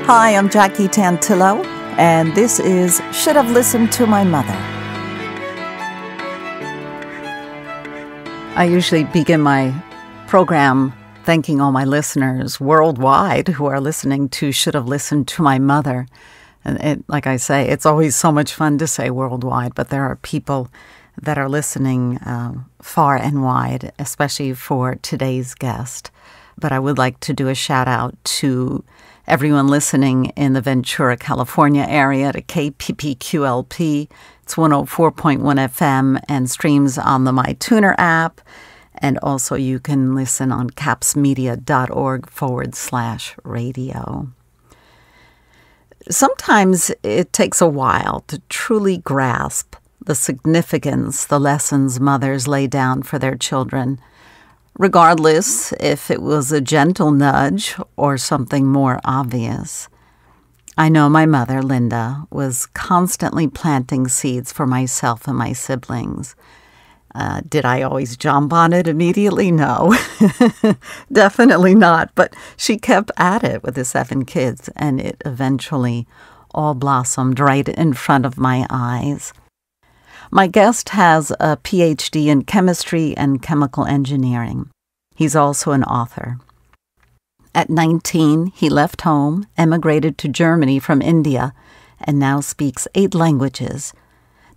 Hi, I'm Jackie Tantillo, and this is Should Have Listened to My Mother. I usually begin my program thanking all my listeners worldwide who are listening to Should Have Listened to My Mother. And like I say, it's always so much fun to say worldwide, but there are people that are listening far and wide, especially for today's guest. But I would like to do a shout out to everyone listening in the Ventura, California area to KPPQLP. It's 104.1 FM and streams on the MyTuner app. And also you can listen on capsmedia.org/radio. Sometimes it takes a while to truly grasp the significance, the lessons mothers lay down for their children, regardless if it was a gentle nudge or something more obvious. I know my mother, Linda, was constantly planting seeds for myself and my siblings. Did I always jump on it immediately? No, definitely not. But she kept at it with the 7 kids, and it eventually all blossomed right in front of my eyes. My guest has a PhD in chemistry and chemical engineering. He's also an author. At 19, he left home, emigrated to Germany from India, and now speaks 8 languages.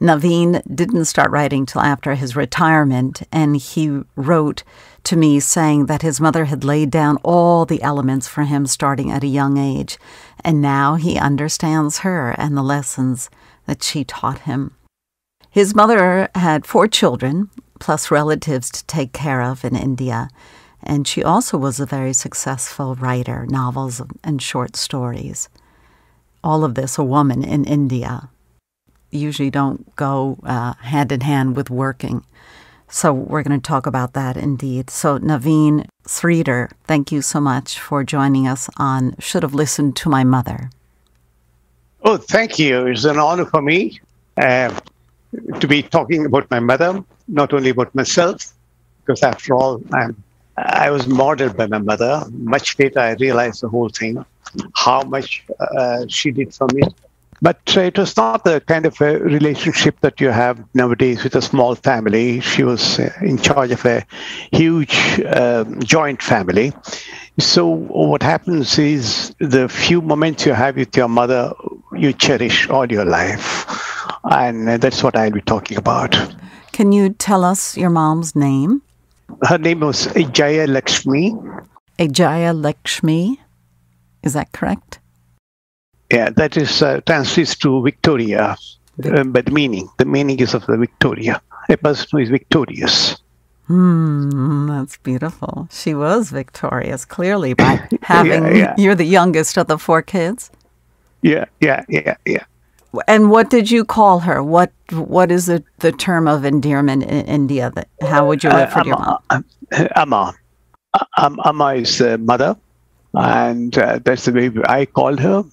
Naveen didn't start writing till after his retirement, and he wrote to me saying that his mother had laid down all the elements for him starting at a young age, and now he understands her and the lessons that she taught him. His mother had 4 children, plus relatives to take care of in India, and she also was a very successful writer, novels and short stories. All of this, a woman in India, usually don't go hand in hand with working. So we're going to talk about that indeed. So Naveen, Sridhar, thank you so much for joining us on Should Have Listened to My Mother. Oh, thank you. It's an honor for me to be talking about my mother, not only about myself, because after all, I was modeled by my mother. Much later, I realized the whole thing, how much she did for me. But it was not the kind of a relationship that you have nowadays with a small family. She was in charge of a huge joint family. So what happens is the few moments you have with your mother, you cherish all your life. And that's what I'll be talking about. Can you tell us your mom's name? Her name was Ejaya Lakshmi. Ejaya Lakshmi, is that correct? Yeah, that is translates to Victoria, but the meaning is of the Victoria, a person who is victorious. That's beautiful. She was victorious, clearly, by having, you're the youngest of the 4 kids? Yeah. And what did you call her? What is the term of endearment in India? How would you refer to your mom? Amma. Amma is the mother, and that's the way I called her.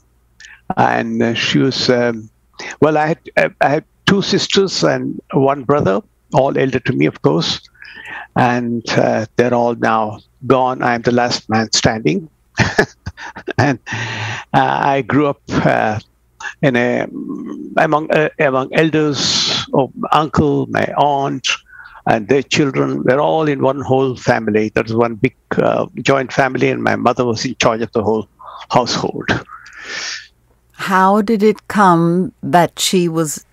And she was, well, I had 2 sisters and 1 brother, all elder to me, of course. And they're all now gone. I'm the last man standing. And I grew up among elders, uncle, my aunt, and their children. They're all in one whole family. That was one big joint family, and my mother was in charge of the whole household. How did it come that she was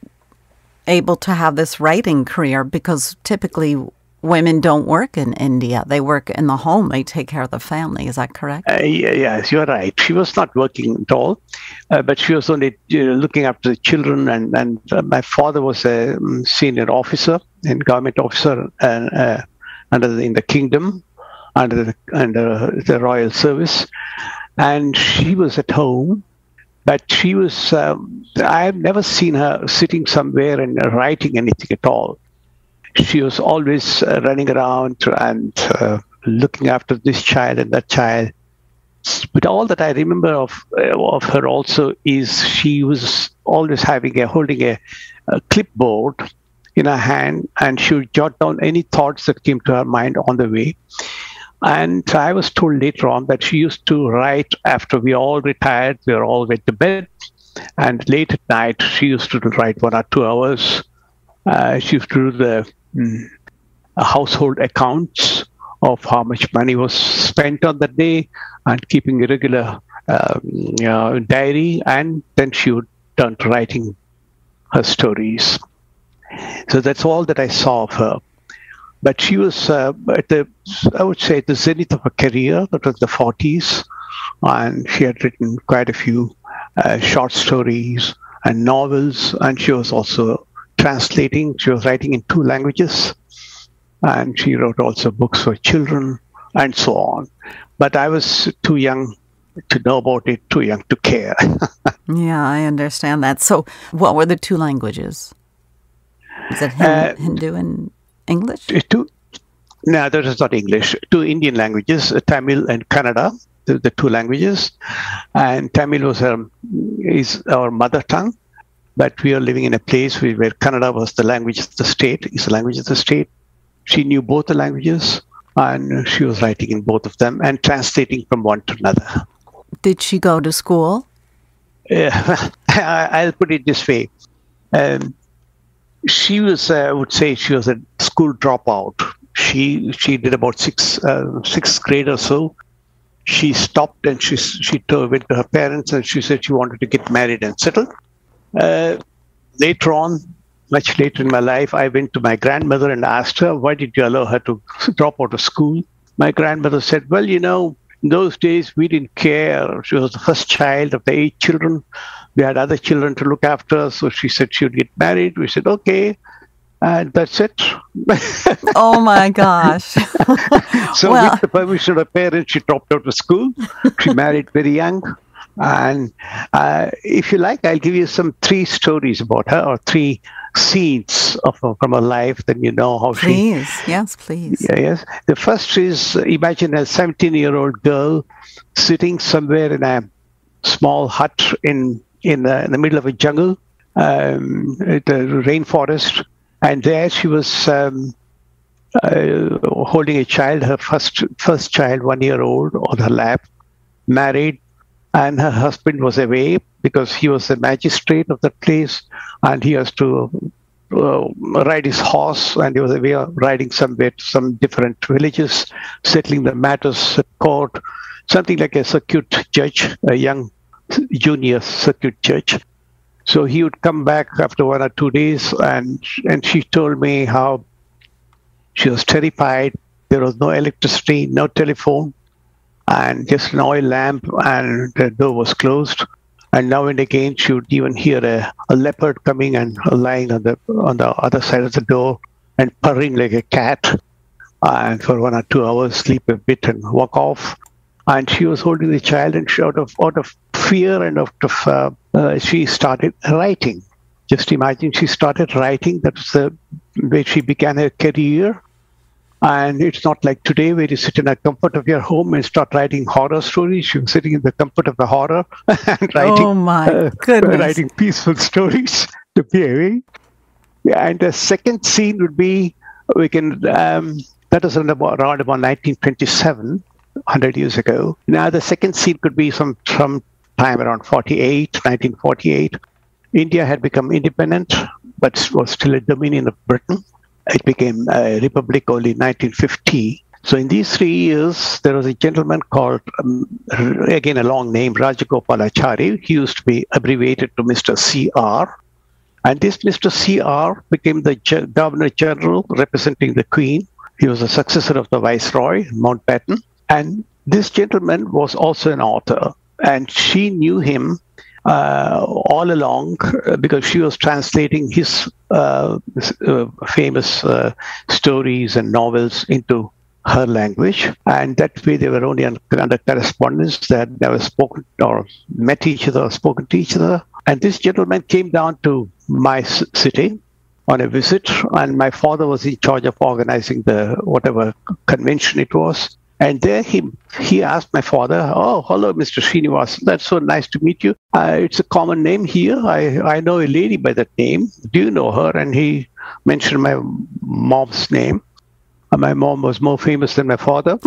able to have this writing career? Because typically women don't work in India. They work in the home. They take care of the family. Is that correct? Yes, you're right. She was not working at all, but she was only looking after the children. And my father was a senior officer, and government officer in the kingdom, under the royal service. And she was at home. But she was, I've never seen her sitting somewhere and writing anything at all. She was always running around and looking after this child and that child. But all that I remember of her also is she was always holding a clipboard in her hand, and she would jot down any thoughts that came to her mind on the way. And I was told later on that she used to write after we all retired, we all went to bed. And late at night, she used to write 1 or 2 hours. She used to do the household accounts of how much money was spent on that day and keeping a regular diary. And then she would turn to writing her stories. So that's all that I saw of her. But she was I would say, at the zenith of her career. That was the 40s. And she had written quite a few short stories and novels. And she was also translating. She was writing in 2 languages. And she wrote also books for children and so on. But I was too young to know about it, too young to care. Yeah, I understand that. So what were the 2 languages? Is it Hindu and English? No, that is not English. 2 Indian languages, Tamil and Kannada, the 2 languages. And Tamil is our mother tongue, but we are living in a place where Kannada was the language of the state, is the language of the state. She knew both the languages, and she was writing in both of them and translating from one to another. Did she go to school? I'll put it this way. She was, I would say, she was a school dropout. She did about sixth grade or so. She stopped and she went to her parents and she said she wanted to get married and settle. Later on, much later in my life, I went to my grandmother and asked her, why did you allow her to drop out of school? My grandmother said, well, in those days, we didn't care. She was the first child of the 8 children. We had other children to look after. So she said she would get married. We said, okay. And that's it. Oh, my gosh. So with the permission of her parents, she dropped out of school. She married very young. And if you like, I'll give you some 3 stories about her, or 3 scenes from her life. Then you know how Please, yes, please. Yes. The first is, imagine a 17-year-old girl sitting somewhere in a small hut in the middle of a jungle, the rainforest. And there she was holding a child, her first child, 1-year-old, on her lap, married, and her husband was away because he was the magistrate of that place, and he has to ride his horse, and he was away riding somewhere to some different villages, settling the matters at court, something like a circuit judge, a young junior circuit judge. So he would come back after 1 or 2 days, and she told me how she was terrified. There was no electricity, no telephone, and just an oil lamp, and the door was closed. And now and again, she would even hear a leopard coming and lying on the other side of the door and purring like a cat. And for 1 or 2 hours, sleep a bit and walk off. And she was holding the child, and she, out of fear and she started writing. Just imagine, she started writing. That's the way she began her career. And it's not like today where you sit in the comfort of your home and start writing horror stories. She was sitting in the comfort of the horror and writing, oh my goodness, writing peaceful stories to be away. And the second scene would be, that was around about 1927, 100 years ago. Now the second scene could be some time around 1948. India had become independent, but was still a dominion of Britain. It became a republic only in 1950. So in these 3 years, there was a gentleman called, again a long name, Rajagopalachari. He used to be abbreviated to Mr. C.R. And this Mr. C.R. became the Governor General representing the Queen. He was the successor of the Viceroy, Mountbatten. And this gentleman was also an author. And she knew him all along because she was translating his famous stories and novels into her language. And that way they were only under correspondence. They had never spoken or met each other or spoken to each other. And this gentleman came down to my city on a visit, and my father was in charge of organizing the whatever convention it was. And there he asked my father, "Oh, hello, Mr. Srinivas. That's so nice to meet you. It's a common name here. I know a lady by that name. Do you know her?" And he mentioned my mom's name. My mom was more famous than my father.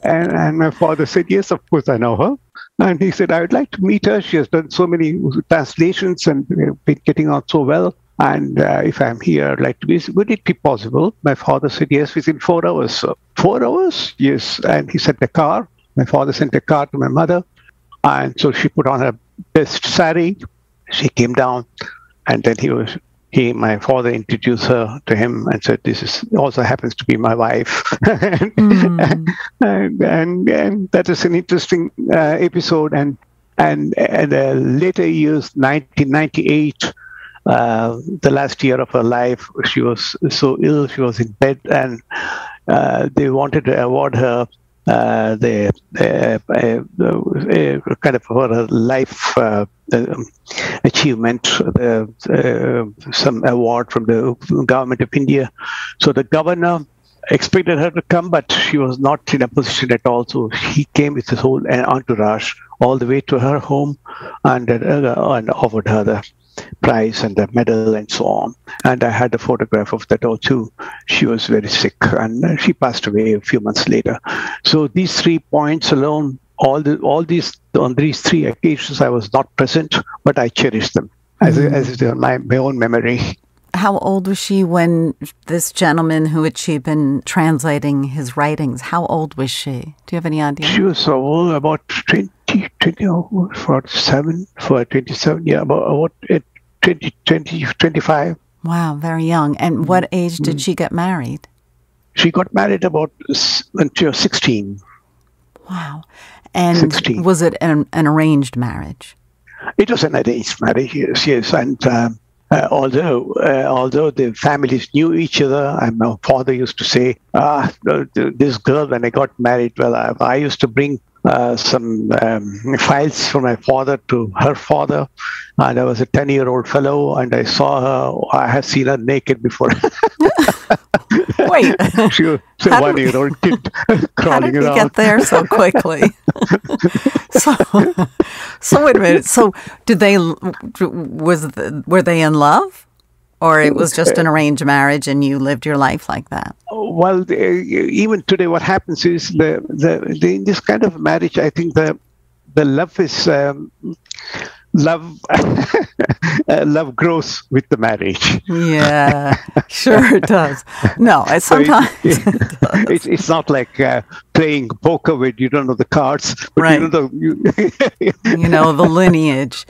and my father said, yes, of course, I know her. And he said, I would like to meet her. She has done so many translations and been getting on so well. And if I'm here, I'd like to be, would it be possible? My father said, yes, within 4 hours, sir. 4 hours? Yes. And he sent a car. My father sent a car to my mother. And so she put on her best sari. She came down. And then my father introduced her to him and said, this is also happens to be my wife. and that is an interesting episode. And in the later years, 1998, the last year of her life, she was so ill, she was in bed, and they wanted to award her the kind of for her life achievement, some award from the government of India. So the governor expected her to come, but she was not in a position at all. So he came with his whole entourage all the way to her home and offered her the prize and the medal and so on. And I had a photograph of that all too. She was very sick and she passed away a few months later. So these 3 points alone, on these 3 occasions, I was not present, but I cherished them as my own memory. How old was she when this gentleman who had she been translating his writings, how old was she? Do you have any idea? She was old, about 27, yeah, about 25. Wow, very young. And what age did she get married? She got married when she was 16. Wow. And 16. Was it an arranged marriage? It was an arranged marriage, yes. And although the families knew each other, and my father used to say, this girl, when I got married, well, I used to bring some files from my father to her father, and I was a 10-year-old fellow, and I saw her. I had seen her naked before. Wait, she was a 1-year-old kid crawling around. How did we get there so quickly? So wait a minute. So were they in love? Or it was just an arranged marriage and you lived your life like that? Well, even today, what happens is in this kind of marriage, I think the love is love. Love grows with the marriage. Yeah, sure it does. No, sometimes it's not like playing poker where you don't know the cards, but right. you know you know the lineage.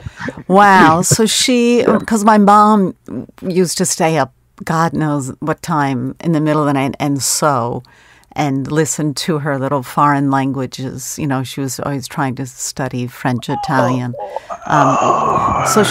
Wow. So because my mom used to stay up, God knows what time, in the middle of the night and listen to her little foreign languages. You know, she was always trying to study French, Italian. So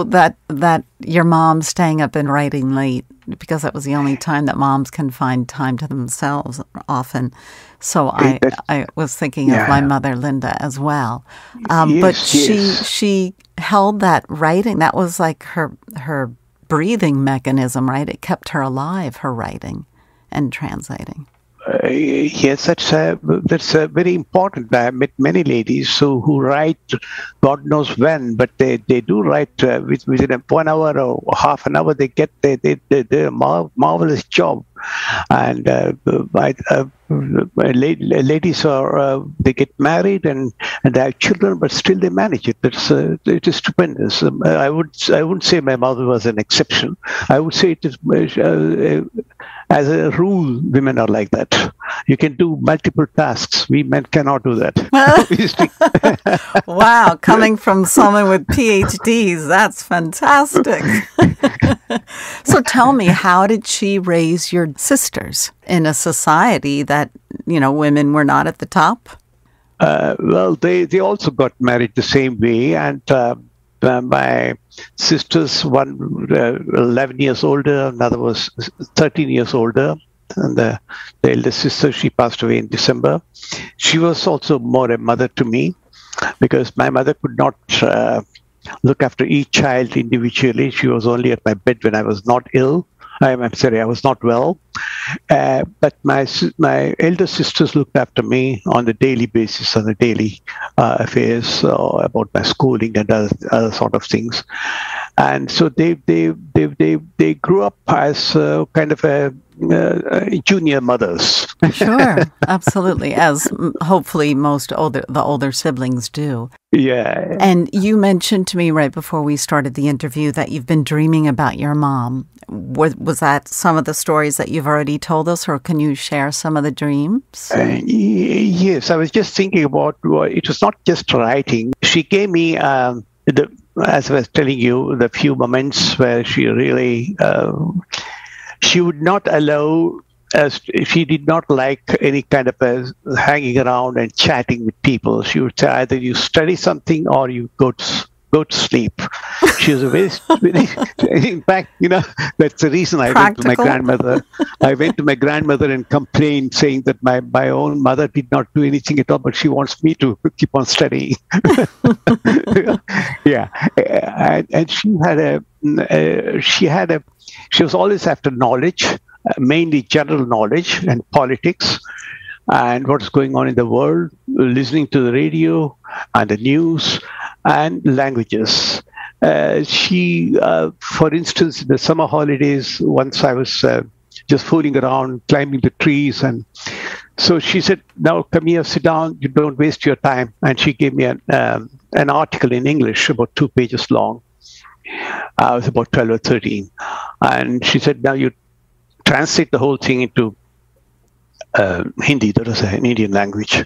that your mom staying up and writing late, because that was the only time that moms can find time to themselves often. So I was thinking of my mother, Linda, as well. But she held that writing. That was like her breathing mechanism, right? It kept her alive, her writing and translating. Yes, that's very important. I met many ladies who write God knows when, but they do write within 1 hour or half an hour. They get their marvelous job, and ladies they get married and they have children, but still they manage it. It is stupendous. I wouldn't say my mother was an exception. I would say it is. As a rule, women are like that. You can do multiple tasks. We men cannot do that. Wow, coming from someone with PhDs, that's fantastic. So tell me, how did she raise your sisters in a society that, women were not at the top? Well, they also got married the same way, and my sisters, one 11 years older, another was 13 years older, and the eldest sister, she passed away in December. She was also more a mother to me, because my mother could not look after each child individually. She was only at my bed when I was not ill. I'm sorry, I was not well. But my elder sisters looked after me on a daily basis, on the daily affairs about my schooling and other sort of things. and so they grew up as kind of a junior mothers. Sure, absolutely, as hopefully the older siblings do. Yeah. And you mentioned to me right before we started the interview that you've been dreaming about your mom. Was that some of the stories that you've already told us, or can you share some of the dreams? Yes, I was just thinking about, it was not just writing. She gave me, as I was telling you, the few moments where she really, she would not allow us, she did not like any kind of hanging around and chatting with people. She would say either you study something or you go to sleep. She was a very, in fact, that's the reason I went to my grandmother. I went to my grandmother and complained, saying that my own mother did not do anything at all, but she wants me to keep on studying. Yeah, and she was always after knowledge, mainly general knowledge and politics and what's going on in the world, listening to the radio and the news and languages. She, for instance, in the summer holidays, once I was just fooling around, climbing the trees, and so she said, "Now come here, sit down, you don't waste your time." And she gave me an article in English, about 2 pages long. I was about 12 or 13. And she said, "Now you translate the whole thing into Hindi." That was an Indian language.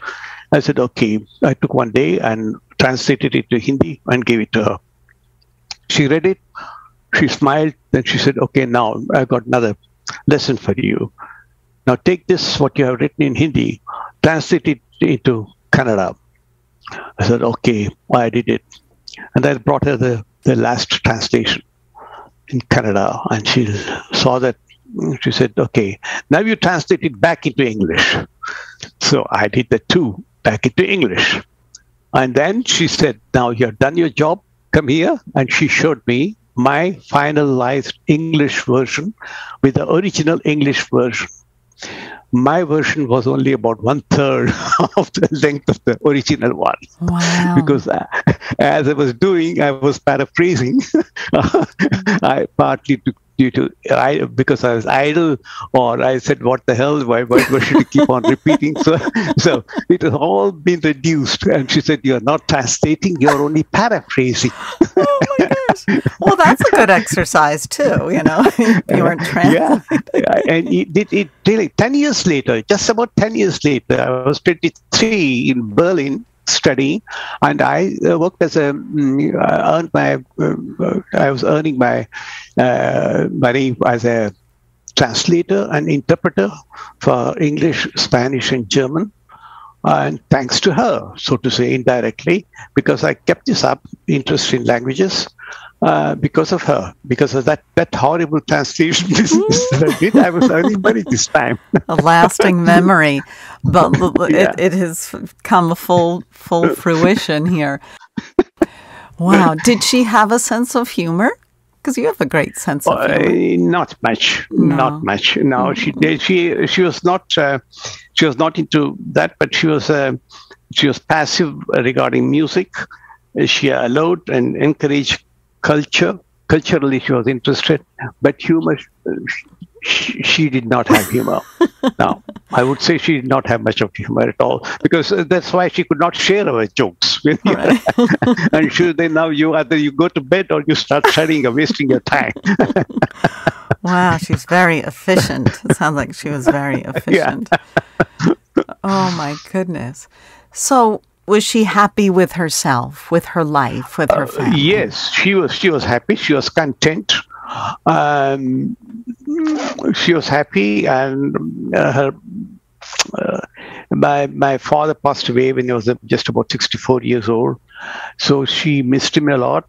I said, "Okay." I took one day and translated it to Hindi and gave it to her. She read it, she smiled, then she said, "Okay, now I've got another lesson for you. Now take this, what you have written in Hindi, translate it into Kannada." I said, "Okay." I did it. And I brought her the last translation in Kannada, and she saw that. She said, "Okay, now you translate it back into English." So I did that too, back into English. And then she said, "Now you have done your job, come here." And she showed me my finalized English version with the original English version. My version was only about 1/3 of the length of the original one. Wow. Because as I was doing, I was paraphrasing. I partly because I was idle, or I said, "What the hell? Why should you keep on repeating?" So it has all been reduced. And she said, "You're not translating, you're only paraphrasing." Oh my gosh. Well, that's a good exercise too, You weren't translating. Yeah. And it really, 10 years later, just about 10 years later, I was 23 in Berlin studying, and I worked as I was earning my money as a translator and interpreter for English, Spanish, and German. And thanks to her, so to say, indirectly, because I kept this up, interest in languages, because of her, because of that horrible translation business that I did. I was earning money this time. A lasting memory, but it has come full fruition here. Wow. Did she have a sense of humor? Because you have a great sense of humor. Not much. No, she did. She was not. She was not into that, but she was passive regarding music. She allowed and encouraged culture. Culturally, she was interested, but humor, she did not have humor. No, I would say she did not have much of humor at all, because that's why she could not share our jokes with you. Right. And then now either you go to bed or you start studying or wasting your time. Wow, she's very efficient. It sounds like she was very efficient. Yeah. Oh my goodness. So was she happy with herself, with her life, with her family? Yes, she was happy. She was content. She was happy, and my father passed away when he was just about 64 years old. So she missed him a lot.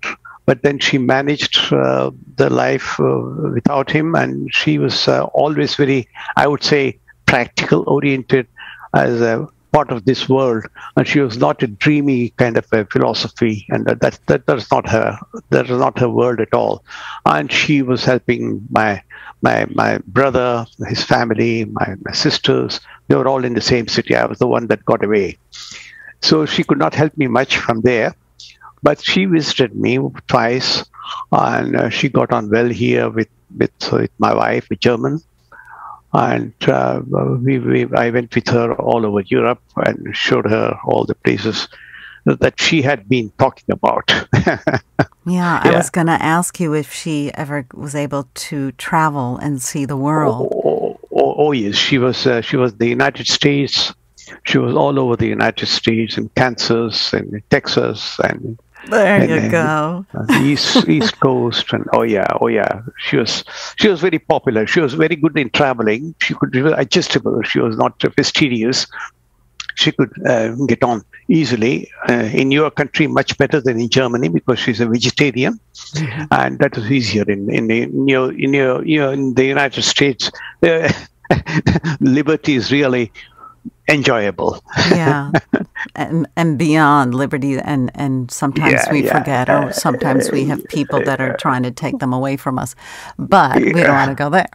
But then she managed the life without him, and she was always very, I would say, practical oriented as a part of this world. And she was not a dreamy kind of a philosophy, and that's not her. That is not her world at all. And she was helping my brother, his family, my sisters. They were all in the same city. I was the one that got away, so she could not help me much from there. But she visited me twice, and she got on well here with my wife, a German. And I went with her all over Europe and showed her all the places that she had been talking about. Yeah, I was going to ask you if she ever was able to travel and see the world. Oh yes, she was the United States. She was all over the United States, in Kansas and Texas and there you go. East Coast, and oh yeah. She was very popular. She was very good in traveling. She was adjustable. She was not fastidious. She could get on easily in your country much better than in Germany because she's a vegetarian, and that is easier in the United States. Liberty is really enjoyable. Yeah, and beyond liberty, and sometimes we forget, or sometimes we have people that are trying to take them away from us. But we don't want to go there.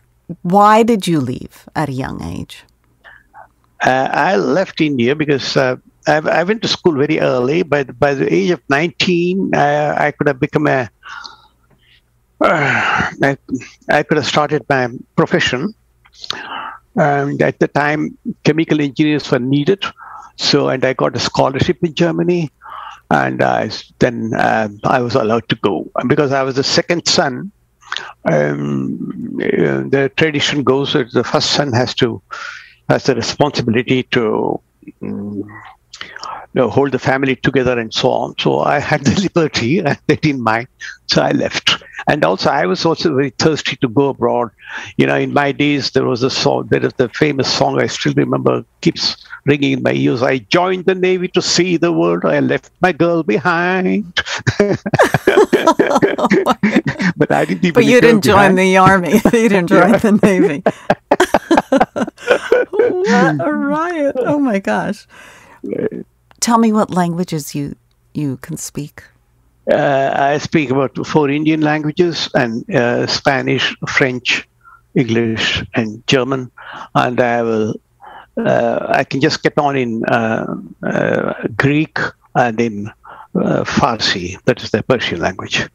Why did you leave at a young age? I left India because I went to school very early. By the age of 19, I could have become I could have started my profession. And at the time, chemical engineers were needed. And I got a scholarship in Germany. And then I was allowed to go. And because I was the second son, the tradition goes that the first son has the responsibility to hold the family together and so on. So I had the liberty and that in mind. So I left. And also, I was also very thirsty to go abroad. In my days, there is the famous song I still remember, keeps ringing in my ears. I joined the Navy to see the world. I left my girl behind. But I didn't even. But you didn't join the Army. You didn't join the Navy. What a riot. Oh, my gosh. Tell me what languages you can speak. I speak about 4 Indian languages and Spanish, French, English, and German. And I can just get on in Greek and in Farsi. That is the Persian language.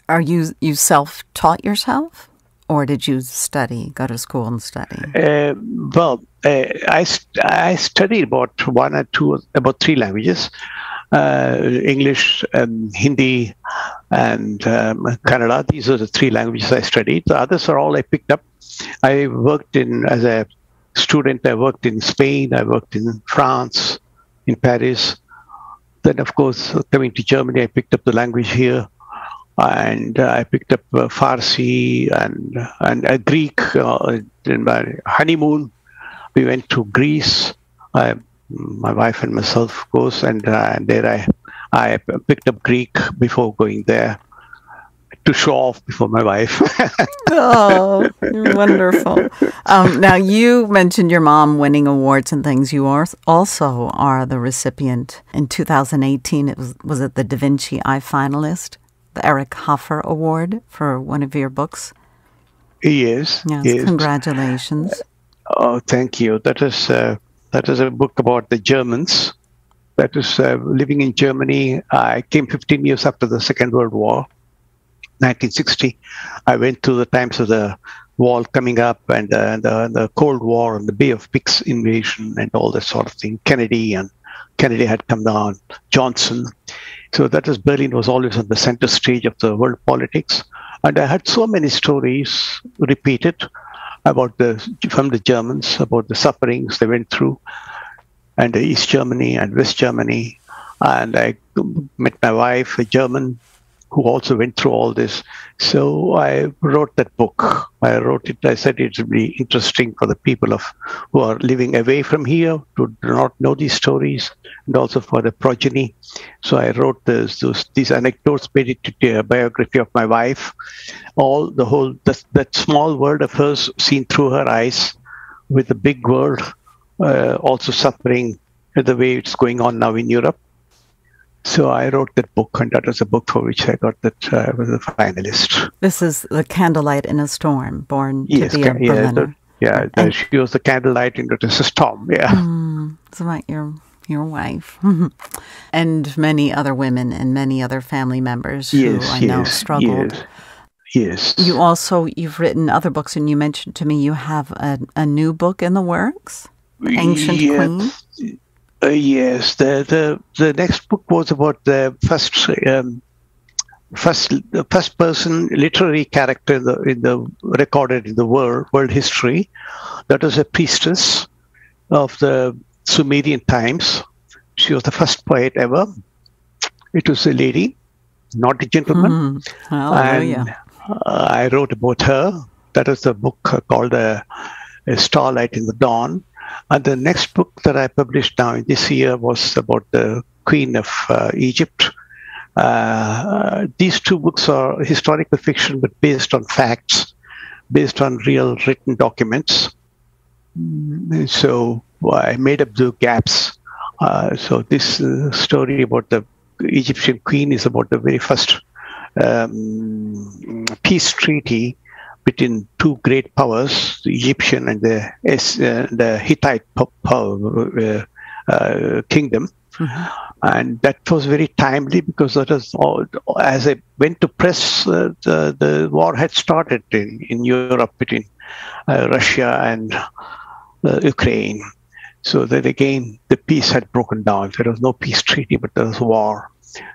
Are you self-taught yourself? Or did you go to school and study? I studied about 3 languages. English, Hindi, and Kannada. These are the 3 languages I studied. The others are all I picked up. As a student, I worked in Spain, I worked in France, in Paris. Then, of course, coming to Germany, I picked up the language here. And I picked up Farsi and Greek. In my honeymoon, we went to Greece. My wife and myself, of course, and there I picked up Greek before going there to show off before my wife. Oh, wonderful. Now, you mentioned your mom winning awards and things. You also are the recipient in 2018. Was it the Da Vinci Eye finalist, the Eric Hoffer Award for one of your books? Yes. Yes. Congratulations. Oh, thank you. That is a book about the Germans. That is living in Germany. I came 15 years after the Second World War, 1960. I went through the times of the wall coming up and the Cold War and the Bay of Pigs invasion and all that sort of thing. Kennedy had come down, Johnson. So Berlin was always on the center stage of the world politics. And I had so many stories repeated from the Germans about the sufferings they went through, and East Germany and West Germany. And I met my wife, a German, who also went through all this. So I wrote that book. I said it would be interesting for the people who are living away from here to not know these stories, and also for the progeny. So I wrote these anecdotes, made it to a biography of my wife. That small world of hers seen through her eyes, with the big world also suffering the way it's going on now in Europe. So I wrote that book, and that was a book for which I got that I was a finalist. This is The Candlelight in a Storm, born to be a Berliner. She was the candlelight in the storm, yeah. So your Your wife. And many other women and many other family members who I know struggled. Yes. You've written other books, and you mentioned to me you have a new book in the works, Ancient Queen. Yes. The next book was about the first person literary character in the recorded in the world history. That was a priestess of the Sumerian times. She was the first poet ever. It was a lady, not a gentleman. And I wrote about her. That is the book called A Starlight in the Dawn. And the next book that I published now this year was about the Queen of Egypt. These two books are historical fiction, but based on facts, based on real written documents. So I made up the gaps. So this story about the Egyptian queen is about the very first peace treaty between two great powers, the Egyptian and the Hittite kingdom. And that was very timely because that was all, as I went to press, the war had started in Europe between Russia and Ukraine. So that again, the peace had broken down. There was no peace treaty, but there was war.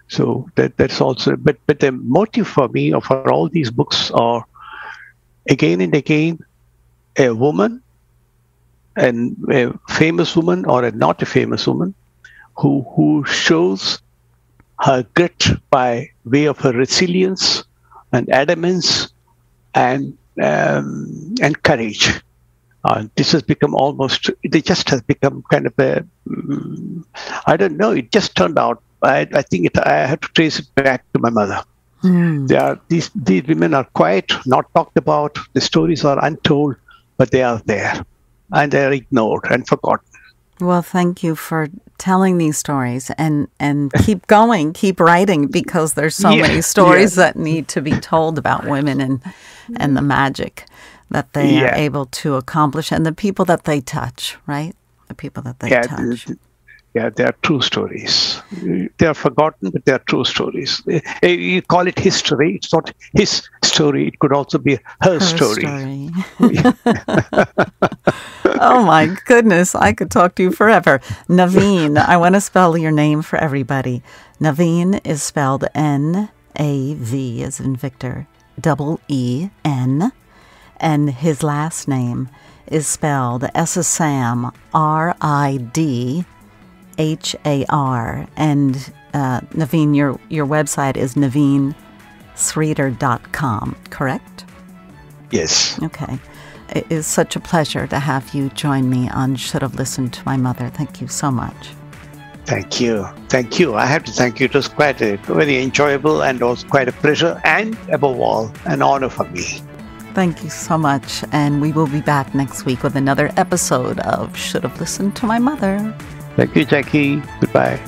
So that's also, but the motive for me for all these books are again and again, a woman, and a famous woman or a not a famous woman, who shows her grit by way of her resilience and adamance and courage. This has become it just has become kind of a, I don't know, it just turned out, I think I have to trace it back to my mother. These women are quiet, not talked about, the stories are untold, but they are there, and they are ignored and forgotten. Well, thank you for telling these stories, and keep going, keep writing, because there's so many stories that need to be told about women and the magic that they are able to accomplish, and the people that they touch, right? The people that they touch. Yeah, they are true stories. They are forgotten, but they are true stories. You call it history. It's not his story. It could also be her story. Oh, my goodness. I could talk to you forever. Naveen, I want to spell your name for everybody. Naveen is spelled N-A-V as in Victor, E-E-N. And his last name is spelled S as Sam, R-I-D-H-A-R. And Naveen, your website is NaveenSridhar.com, correct? Yes. Okay. It is such a pleasure to have you join me on Should Have Listened to My Mother. Thank you so much. Thank you. Thank you. I have to thank you. It was quite very enjoyable, and was quite a pleasure, and above all, an honor for me. Thank you so much. And we will be back next week with another episode of Should Have Listened to My Mother. Thank you, Jackie. Goodbye.